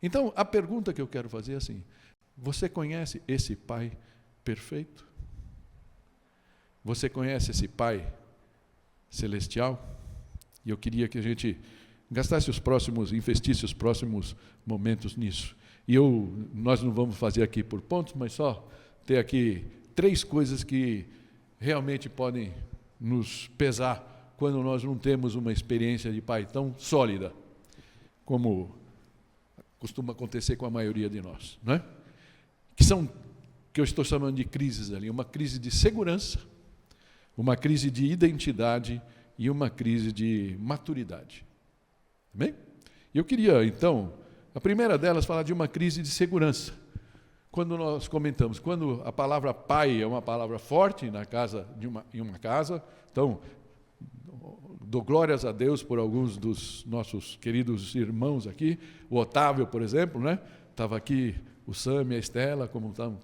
Então, a pergunta que eu quero fazer é assim: você conhece esse Pai perfeito? Você conhece esse Pai celestial? E eu queria que a gente investisse os próximos momentos nisso. E nós não vamos fazer aqui por pontos, mas só ter aqui 3 coisas que realmente podem nos pesar quando nós não temos uma experiência de Pai tão sólida, como costuma acontecer com a maioria de nós, não é? Que eu estou chamando de crises ali: uma crise de segurança, uma crise de identidade e uma crise de maturidade. Bem? Eu queria, então, a primeira delas, falar de uma crise de segurança. Quando nós comentamos, quando a palavra pai é uma palavra forte em uma casa, então, dou glórias a Deus por alguns dos nossos queridos irmãos aqui. O Otávio, por exemplo, né? Estava aqui, o Sam e a Estela, como estão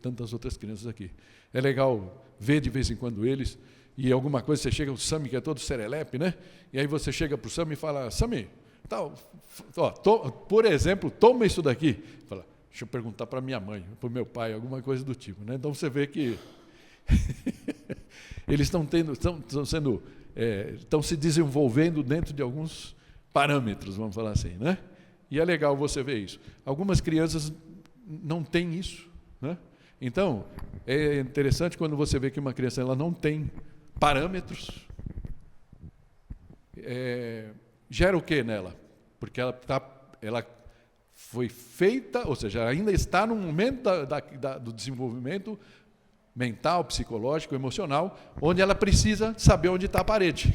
tantas outras crianças aqui. É legal ver de vez em quando eles. E alguma coisa, você chega, o Sami, que é todo serelepe, né? E aí você chega para o Sami e fala: Sami, por exemplo, toma isso daqui. Fala: deixa eu perguntar para minha mãe, para o meu pai, alguma coisa do tipo, né? Então você vê que eles estão se desenvolvendo dentro de alguns parâmetros, vamos falar assim, né? E é legal você ver isso. Algumas crianças não têm isso, né? Então, é interessante quando você vê que uma criança ela não tem parâmetros, gera o que nela? Porque ela foi feita, ou seja, ainda está no momento do desenvolvimento mental, psicológico, emocional, onde ela precisa saber onde está a parede.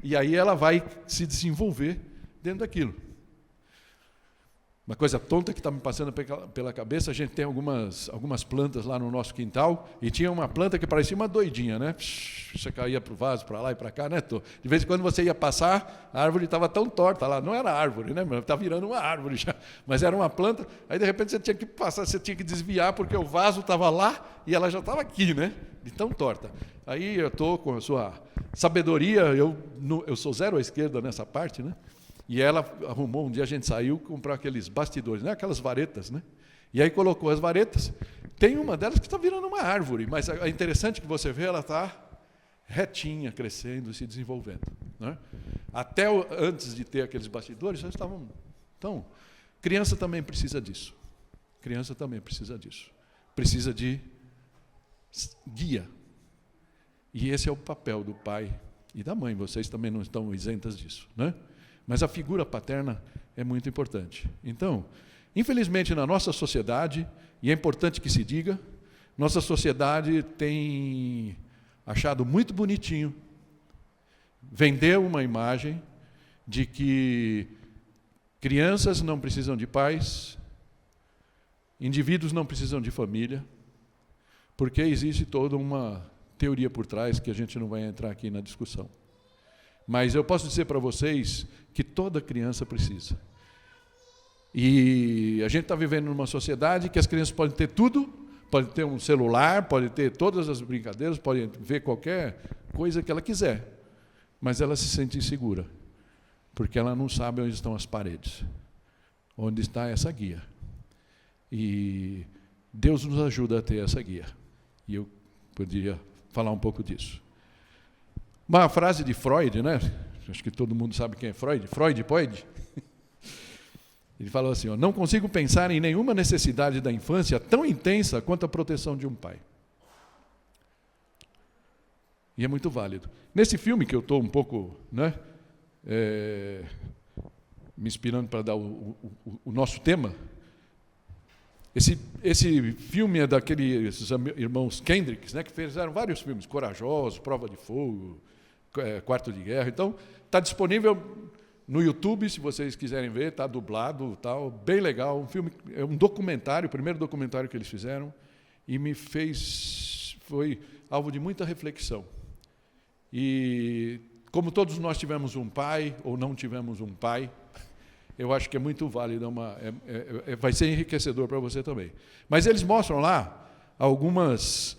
E aí ela vai se desenvolver dentro daquilo. Uma coisa tonta que está me passando pela cabeça: a gente tem algumas plantas lá no nosso quintal, e tinha uma planta que parecia uma doidinha, né? Você caía para o vaso, para lá e para cá, né? De vez em quando você ia passar, a árvore estava tão torta lá, não era árvore, né? Estava virando uma árvore já, mas era uma planta. Aí de repente você tinha que passar, você tinha que desviar, porque o vaso estava lá e ela já estava aqui, né? De tão torta. Aí eu estou com a sua sabedoria, eu sou zero à esquerda nessa parte, né? E ela arrumou, um dia a gente saiu, comprou aqueles bastidores, né? Aquelas varetas, né? E aí colocou as varetas. Tem uma delas que está virando uma árvore, mas é interessante que você vê, ela está retinha, crescendo, se desenvolvendo, né? Até antes de ter aqueles bastidores, já estavam... Então, criança também precisa disso. Criança também precisa disso. Precisa de guia. E esse é o papel do pai e da mãe. Vocês também não estão isentas disso, né? Mas a figura paterna é muito importante. Então, infelizmente, na nossa sociedade, e é importante que se diga, nossa sociedade tem achado muito bonitinho vender uma imagem de que crianças não precisam de pais, indivíduos não precisam de família, porque existe toda uma teoria por trás que a gente não vai entrar aqui na discussão. Mas eu posso dizer para vocês que toda criança precisa. E a gente está vivendo numa sociedade que as crianças podem ter tudo, podem ter um celular, podem ter todas as brincadeiras, podem ver qualquer coisa que ela quiser, mas ela se sente insegura, porque ela não sabe onde estão as paredes, onde está essa guia. E Deus nos ajuda a ter essa guia. E eu poderia falar um pouco disso. Uma frase de Freud, né? Acho que todo mundo sabe quem é Freud. Freud pode? Ele falou assim: não consigo pensar em nenhuma necessidade da infância tão intensa quanto a proteção de um pai. E é muito válido. Nesse filme que eu estou um pouco, né, me inspirando para dar o nosso tema, esse filme é daqueles irmãos Kendricks, né, que fizeram vários filmes, Corajosos, Prova de Fogo, Quarto de Guerra. Então, está disponível no YouTube, se vocês quiserem ver, está dublado, tal, bem legal. Um filme, é um documentário, o primeiro documentário que eles fizeram, e foi alvo de muita reflexão. E como todos nós tivemos um pai ou não tivemos um pai, eu acho que é muito válido, vai ser enriquecedor para você também. Mas eles mostram lá algumas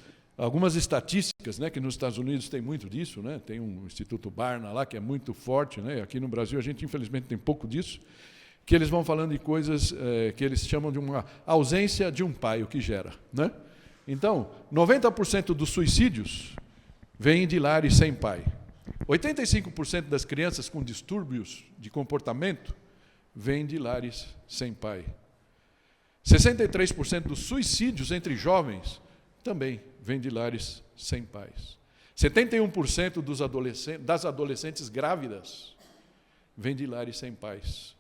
estatísticas, né, que nos Estados Unidos tem muito disso, né, tem um Instituto Barna lá que é muito forte, né, aqui no Brasil a gente infelizmente tem pouco disso, que eles vão falando de coisas que eles chamam de uma ausência de um pai, o que gera, né? Então, 90% dos suicídios vêm de lares sem pai. 85% das crianças com distúrbios de comportamento vêm de lares sem pai. 63% dos suicídios entre jovens também vêm de lares sem pais. 71% das adolescentes grávidas vêm de lares sem pais.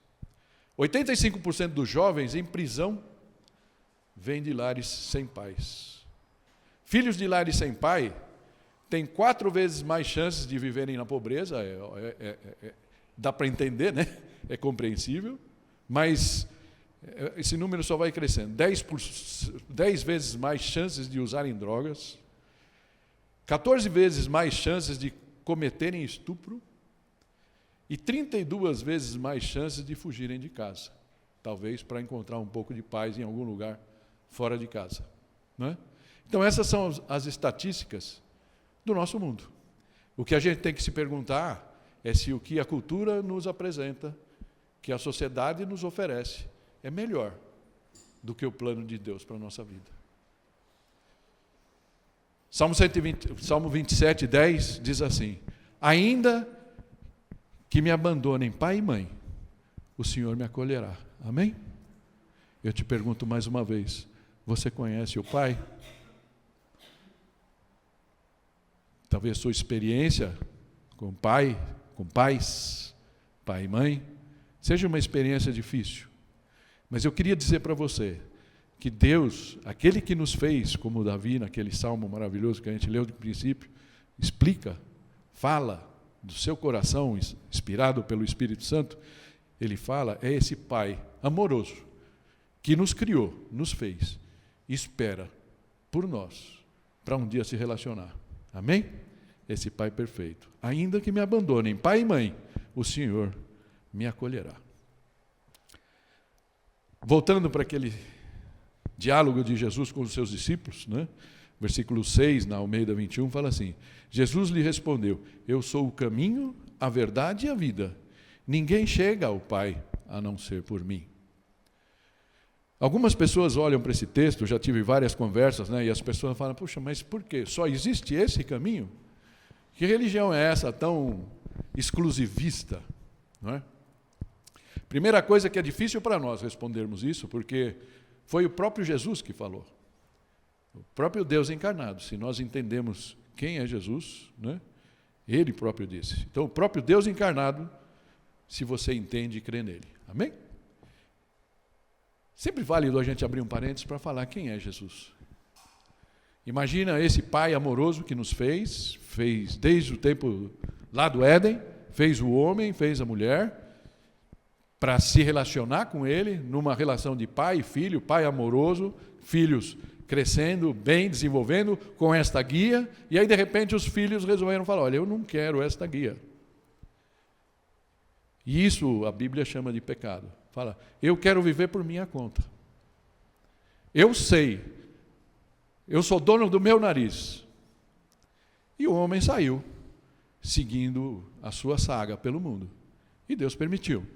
85% dos jovens em prisão vêm de lares sem pais. Filhos de lares sem pai têm 4 vezes mais chances de viverem na pobreza, dá para entender, né? É compreensível, mas esse número só vai crescendo. 10 vezes mais chances de usarem drogas, 14 vezes mais chances de cometerem estupro e 32 vezes mais chances de fugirem de casa, talvez para encontrar um pouco de paz em algum lugar fora de casa, não é? Então essas são as estatísticas do nosso mundo. O que a gente tem que se perguntar é se o que a cultura nos apresenta, que a sociedade nos oferece, é melhor do que o plano de Deus para a nossa vida. Salmo 27, 10 diz assim: ainda que me abandonem pai e mãe, o Senhor me acolherá. Amém? Eu te pergunto mais uma vez, você conhece o Pai? Talvez sua experiência com pai, com pais, pai e mãe, seja uma experiência difícil. Mas eu queria dizer para você que Deus, aquele que nos fez, como Davi, naquele salmo maravilhoso que a gente leu de princípio, explica, fala do seu coração, inspirado pelo Espírito Santo, ele fala, é esse Pai amoroso, que nos criou, nos fez, e espera por nós, para um dia se relacionar. Amém? Esse Pai perfeito. Ainda que me abandonem, pai e mãe, o Senhor me acolherá. Voltando para aquele diálogo de Jesus com os seus discípulos, né? Versículo 6, na Almeida 21, fala assim: Jesus lhe respondeu: eu sou o caminho, a verdade e a vida. Ninguém chega ao Pai a não ser por mim. Algumas pessoas olham para esse texto, já tive várias conversas, né, e as pessoas falam: puxa, mas por quê? Só existe esse caminho? Que religião é essa tão exclusivista? Não é? Primeira coisa que é difícil para nós respondermos isso, porque foi o próprio Jesus que falou. O próprio Deus encarnado. Se nós entendemos quem é Jesus, né, Ele próprio disse. Então, o próprio Deus encarnado, se você entende e crê nele. Amém? Sempre válido a gente abrir um parênteses para falar quem é Jesus. Imagina esse Pai amoroso que nos fez desde o tempo lá do Éden, fez o homem, fez a mulher, para se relacionar com ele, numa relação de pai e filho, pai amoroso, filhos crescendo, bem, desenvolvendo, com esta guia, e aí de repente os filhos resolveram falar: olha, eu não quero esta guia. E isso a Bíblia chama de pecado. Fala: eu quero viver por minha conta. Eu sei, eu sou dono do meu nariz. E o homem saiu, seguindo a sua saga pelo mundo. E Deus permitiu.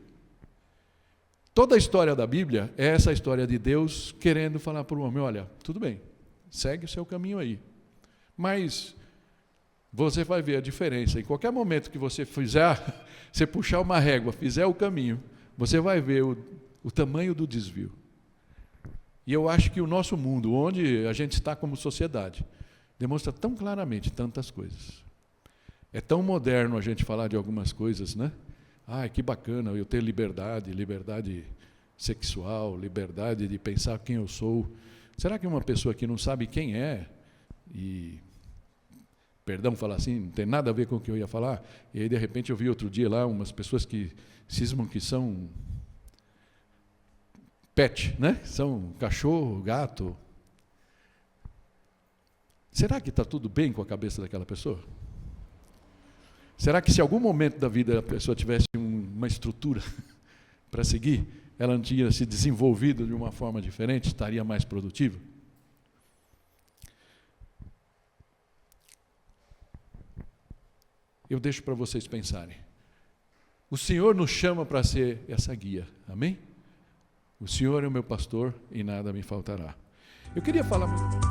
Toda a história da Bíblia é essa história de Deus querendo falar para o homem: olha, tudo bem, segue o seu caminho aí. Mas você vai ver a diferença. Em qualquer momento que você você puxar uma régua, fizer o caminho, você vai ver o tamanho do desvio. E eu acho que o nosso mundo, onde a gente está como sociedade, demonstra tão claramente tantas coisas. É tão moderno a gente falar de algumas coisas, né? Ah, que bacana eu ter liberdade sexual, liberdade de pensar quem eu sou. Será que uma pessoa que não sabe quem é, e, perdão falar assim, não tem nada a ver com o que eu ia falar, e aí de repente eu vi outro dia lá umas pessoas que cismam que são pet, né? São cachorro, gato. Será que está tudo bem com a cabeça daquela pessoa? Será que se algum momento da vida a pessoa tivesse uma estrutura para seguir, ela não tinha se desenvolvido de uma forma diferente, estaria mais produtiva? Eu deixo para vocês pensarem. o Senhor nos chama para ser essa guia, amém? O Senhor é o meu pastor e nada me faltará. Eu queria falar...